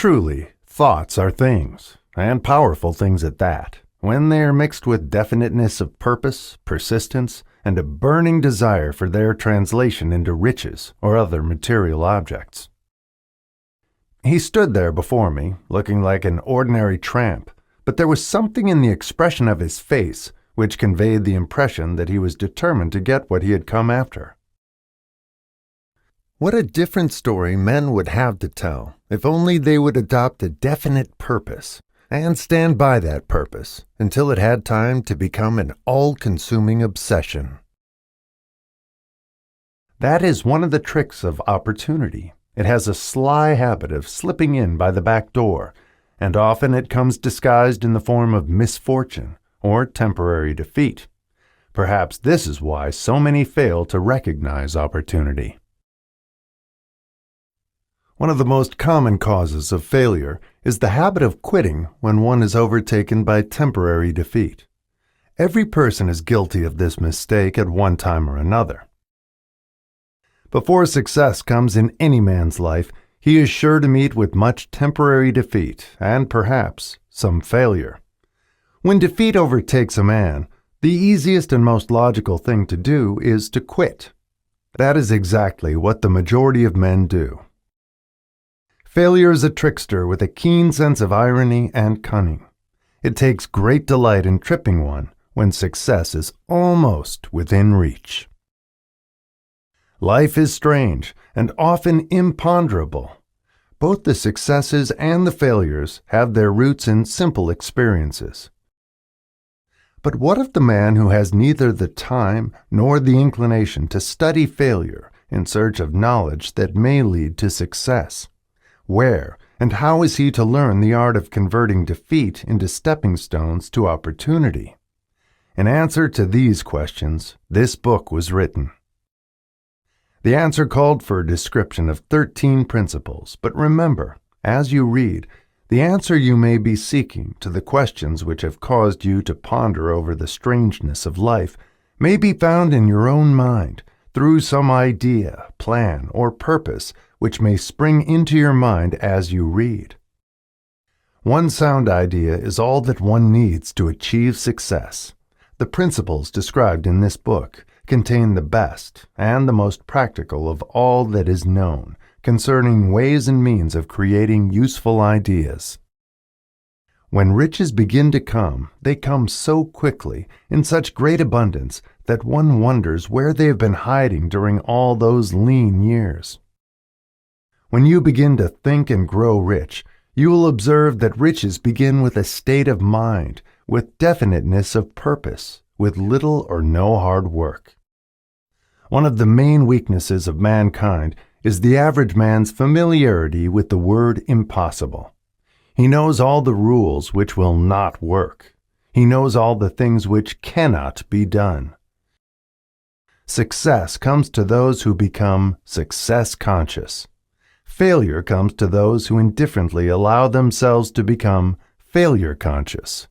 Truly, thoughts are things, and powerful things at that, when they are mixed with definiteness of purpose, persistence, and a burning desire for their translation into riches or other material objects. He stood there before me, looking like an ordinary tramp, but there was something in the expression of his face which conveyed the impression that he was determined to get what he had come after. What a different story men would have to tell if only they would adopt a definite purpose and stand by that purpose until it had time to become an all-consuming obsession. That is one of the tricks of opportunity. It has a sly habit of slipping in by the back door, and often it comes disguised in the form of misfortune or temporary defeat. Perhaps this is why so many fail to recognize opportunity. One of the most common causes of failure is the habit of quitting when one is overtaken by temporary defeat. Every person is guilty of this mistake at one time or another. Before success comes in any man's life, he is sure to meet with much temporary defeat and perhaps some failure. When defeat overtakes a man, the easiest and most logical thing to do is to quit. That is exactly what the majority of men do. Failure is a trickster with a keen sense of irony and cunning. It takes great delight in tripping one when success is almost within reach. Life is strange and often imponderable. Both the successes and the failures have their roots in simple experiences. But what of the man who has neither the time nor the inclination to study failure in search of knowledge that may lead to success? Where and how is he to learn the art of converting defeat into stepping stones to opportunity? In answer to these questions, this book was written. The answer called for a description of 13 principles, but remember, as you read, the answer you may be seeking to the questions which have caused you to ponder over the strangeness of life may be found in your own mind through some idea, plan, or purpose which may spring into your mind as you read. One sound idea is all that one needs to achieve success. The principles described in this book contain the best and the most practical of all that is known concerning ways and means of creating useful ideas. When riches begin to come, they come so quickly, in such great abundance, that one wonders where they have been hiding during all those lean years. When you begin to think and grow rich, you will observe that riches begin with a state of mind, with definiteness of purpose, with little or no hard work. One of the main weaknesses of mankind is the average man's familiarity with the word impossible. He knows all the rules which will not work. He knows all the things which cannot be done. Success comes to those who become success conscious. Failure comes to those who indifferently allow themselves to become failure conscious.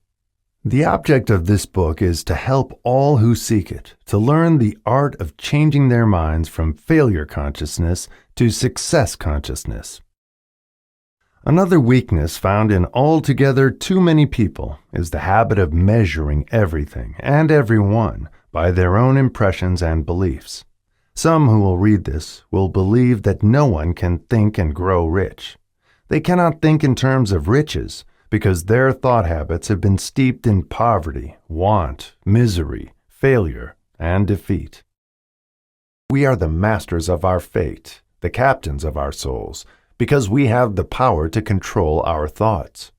The object of this book is to help all who seek it to learn the art of changing their minds from failure consciousness to success consciousness. Another weakness found in altogether too many people is the habit of measuring everything and everyone by their own impressions and beliefs. Some who will read this will believe that no one can think and grow rich. They cannot think in terms of riches because their thought habits have been steeped in poverty, want, misery, failure, and defeat. We are the masters of our fate, the captains of our souls, because we have the power to control our thoughts.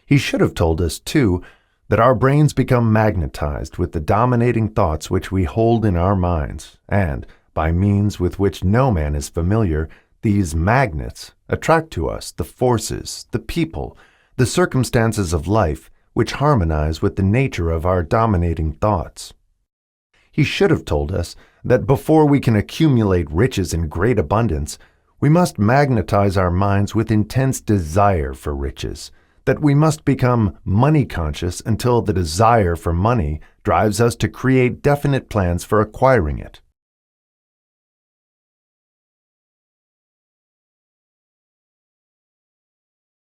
He should have told us, too, that our brains become magnetized with the dominating thoughts which we hold in our minds, and, by means with which no man is familiar, these magnets attract to us the forces, the people, the circumstances of life which harmonize with the nature of our dominating thoughts. He should have told us that before we can accumulate riches in great abundance, we must magnetize our minds with intense desire for riches, that we must become money conscious until the desire for money drives us to create definite plans for acquiring it.